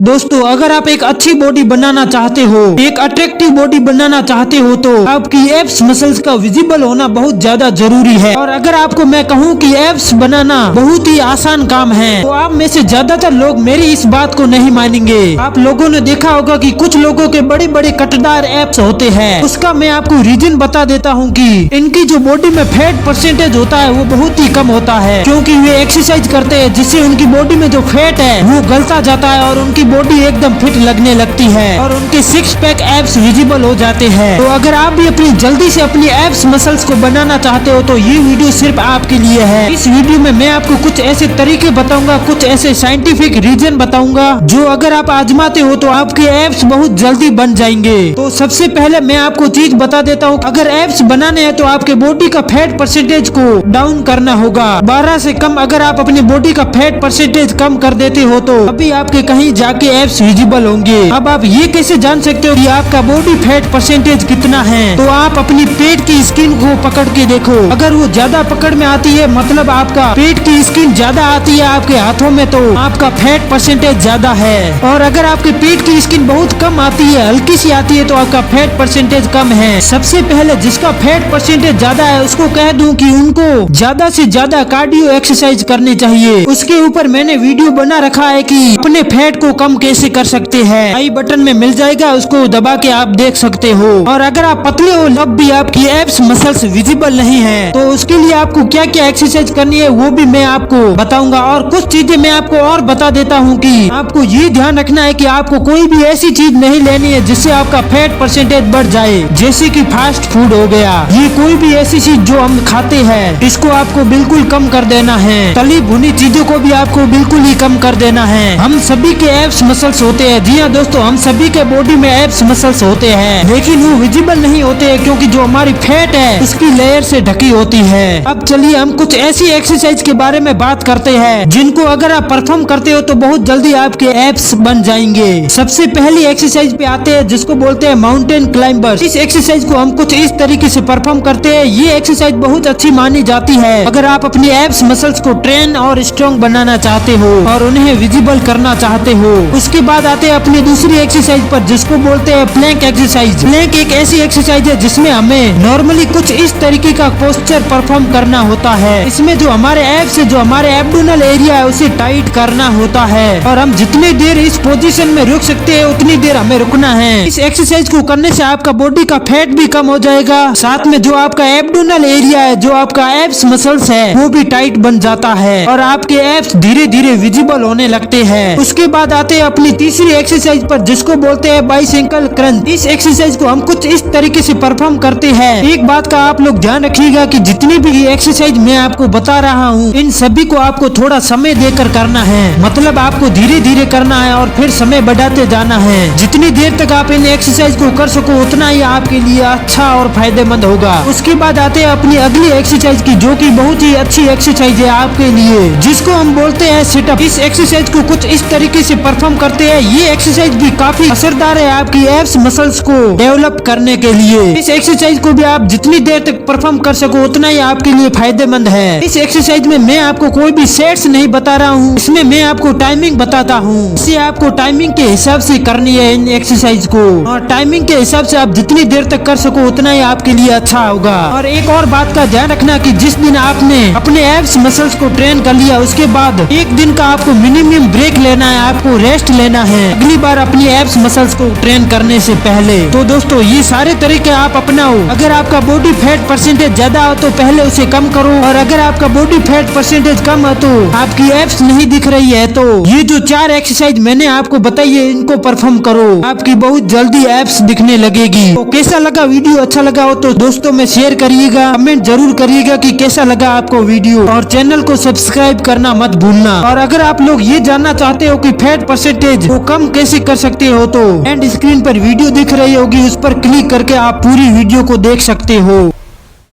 दोस्तों अगर आप एक अच्छी बॉडी बनाना चाहते हो, एक अट्रैक्टिव बॉडी बनाना चाहते हो तो आपकी एब्स मसल्स का विजिबल होना बहुत ज्यादा जरूरी है। और अगर आपको मैं कहूँ कि एब्स बनाना बहुत ही आसान काम है तो आप में से ज्यादातर लोग मेरी इस बात को नहीं मानेंगे। आप लोगों ने देखा होगा कि कुछ लोगों के बड़े बड़े कटदार एब्स होते हैं। उसका मैं आपको रीजन बता देता हूँ कि इनकी जो बॉडी में फैट परसेंटेज होता है वो बहुत ही कम होता है, क्योंकि वे एक्सरसाइज करते हैं जिससे उनकी बॉडी में जो फैट है वो गलता जाता है और उनकी बॉडी एकदम फिट लगने लगती है और उनके सिक्स पैक एब्स विजिबल हो जाते हैं। तो अगर आप भी अपनी जल्दी से अपनी एब्स मसल्स को बनाना चाहते हो तो ये वीडियो सिर्फ आपके लिए है। इस वीडियो में मैं आपको कुछ ऐसे तरीके बताऊंगा, कुछ ऐसे साइंटिफिक रीजन बताऊंगा जो अगर आप आजमाते हो तो आपके एब्स बहुत जल्दी बन जाएंगे। तो सबसे पहले मैं आपको चीज बता देता हूँ, अगर एब्स बनाने हैं तो आपके बॉडी का फैट परसेंटेज को डाउन करना होगा। 12 से कम अगर आप अपनी बॉडी का फैट परसेंटेज कम कर देते हो तो अभी आपके कहीं जाके एब्स विजिबल होंगे। अब आप ये कैसे जान सकते हो कि आपका बॉडी फैट परसेंटेज कितना है? तो आप अपनी पेट की स्किन को पकड़ के देखो, अगर वो ज्यादा पकड़ में आती है मतलब आपका पेट की स्किन ज्यादा आती है आपके हाथों में तो आपका फैट परसेंटेज ज्यादा है। और अगर आपके पेट की स्किन बहुत कम आती है, हल्की सी आती है तो आपका फैट परसेंटेज कम है। सबसे पहले जिसका फैट परसेंटेज ज्यादा है उसको कह दूं कि उनको ज्यादा से ज्यादा कार्डियो एक्सरसाइज करनी चाहिए। उसके ऊपर मैंने वीडियो बना रखा है कि अपने फैट को कम कैसे कर सकते हैं, आई बटन में मिल जाएगा, उसको दबा के आप देख सकते हो। और अगर आप पतले हो तब भी आपकी एब्स मसल्स विजिबल नहीं है तो उसके लिए आपको क्या क्या एक्सरसाइज करनी है वो भी मैं आपको बताऊंगा। और कुछ चीजें मैं आपको और बता देता हूँ कि आपको ये ध्यान रखना है कि आपको कोई भी ऐसी चीज नहीं लेनी है जिससे आपका फैट परसेंटेज बढ़ जाए, जैसे कि फास्ट फूड हो गया। ये कोई भी ऐसी चीज जो हम खाते हैं इसको आपको बिल्कुल कम कर देना है। तली भुनी चीजों को भी आपको बिल्कुल ही कम कर देना है। हम सभी के एब्स मसल्स होते हैं, जी हाँ दोस्तों, हम सभी के बॉडी में एब्स मसल्स होते हैं, लेकिन वो विजिबल नहीं होते हैं क्योंकि जो हमारी फैट है उसकी लेयर से ढकी होती है। अब चलिए हम कुछ ऐसी एक्सरसाइज के बारे में बात करते हैं जिनको अगर आप परफॉर्म करते हो तो बहुत जल्दी आपके एब्स बन जाएंगे। सबसे पहली एक्सरसाइज पे आते हैं जिसको बोलते हैं माउंटेन क्लाइंबर। इस एक्सरसाइज को हम कुछ इस तरीके से परफॉर्म करते हैं। ये एक्सरसाइज बहुत अच्छी मानी जाती है अगर आप अपनी एब्स मसल्स को ट्रेन और स्ट्रॉन्ग बनाना चाहते हो और उन्हें विजिबल करना चाहते हो। उसके बाद आते हैं अपनी दूसरी एक्सरसाइज पर जिसको बोलते हैं प्लैंक एक्सरसाइज। प्लैंक एक ऐसी एक्सरसाइज है जिसमें हमें नॉर्मली कुछ इस तरीके का पोस्चर परफॉर्म करना होता है। इसमें जो हमारे एब्स है, जो हमारे एब्डोमिनल एरिया है उसे टाइट करना होता है और हम जितनी देर इस पोजीशन में रुक सकते हैं उतनी देर हमें रुकना है। इस एक्सरसाइज को करने से आपका बॉडी का फैट भी कम हो जाएगा, साथ में जो आपका एब्डोमिनल एरिया है, जो आपका एब्स मसल्स है वो भी टाइट बन जाता है और आपके एब्स धीरे धीरे विजिबल होने लगते हैं। उसके बाद आते हैं अपनी तीसरी एक्सरसाइज पर जिसको बोलते हैं बाइसेंकल क्रंच। इस एक्सरसाइज को हम कुछ इस तरीके से परफॉर्म करते हैं। एक बात का आप लोग ध्यान रखिएगा कि जितनी भी एक्सरसाइज मैं आपको बता रहा हूँ इन सभी को आपको थोड़ा समय देकर करना है, मतलब आपको धीरे धीरे करना है और फिर समय बढ़ाते जाना है। जितनी देर तक आप इन एक्सरसाइज को कर सको उतना ही आपके लिए अच्छा और फायदेमंद होगा। उसके बाद आते हैं अपनी अगली एक्सरसाइज की जो कि बहुत ही अच्छी एक्सरसाइज है आपके लिए, जिसको हम बोलते हैं सिटअप। इस एक्सरसाइज को कुछ इस तरीके से परफॉर्म करते हैं। ये एक्सरसाइज भी काफी असरदार है आपकी एब्स मसल्स को डेवलप करने के लिए। इस एक्सरसाइज को भी आप जितनी देर तक परफॉर्म कर सको उतना ही आपके लिए फायदेमंद है। इस एक्सरसाइज में मैं आपको कोई भी सेट्स नहीं बता रहा हूँ, इसमें मैं आपको टाइमिंग बताता हूँ। इसे आपको टाइमिंग के हिसाब से करनी है इन एक्सरसाइज को, और टाइमिंग के हिसाब से आप जितनी देर तक कर सको उतना ही आपके लिए अच्छा होगा। और एक और बात का ध्यान रखना कि जिस दिन आपने अपने एब्स मसल्स को ट्रेन कर लिया उसके बाद एक दिन का आपको मिनिमम ब्रेक लेना है, आपको रेस्ट लेना है अगली बार अपनी एब्स मसल्स को ट्रेन करने से पहले। तो दोस्तों ये सारे तरीके आप अपनाओ। अगर आपका बॉडी फैट परसेंटेज ज्यादा हो तो पहले उसे कम करो, और अगर आपका बॉडी फैट परसेंटेज कम है तो आपकी एब्स नहीं दिख रही है तो ये जो 4 एक्सरसाइज मैंने आपको बताई है इनको परफॉर्म करो, आपकी बहुत जल्दी एब्स दिखने लगेगी। तो कैसा लगा वीडियो? अच्छा लगा हो तो दोस्तों में शेयर करिएगा, कमेंट जरूर करिएगा कि कैसा लगा आपको वीडियो, और चैनल को सब्सक्राइब करना मत भूलना। और अगर आप लोग ये जानना चाहते हो कि फैट परसेंटेज को कम कैसे कर सकते हो तो एंड स्क्रीन पर वीडियो दिख रही होगी, उस पर क्लिक करके आप पूरी वीडियो को देख सकते हो।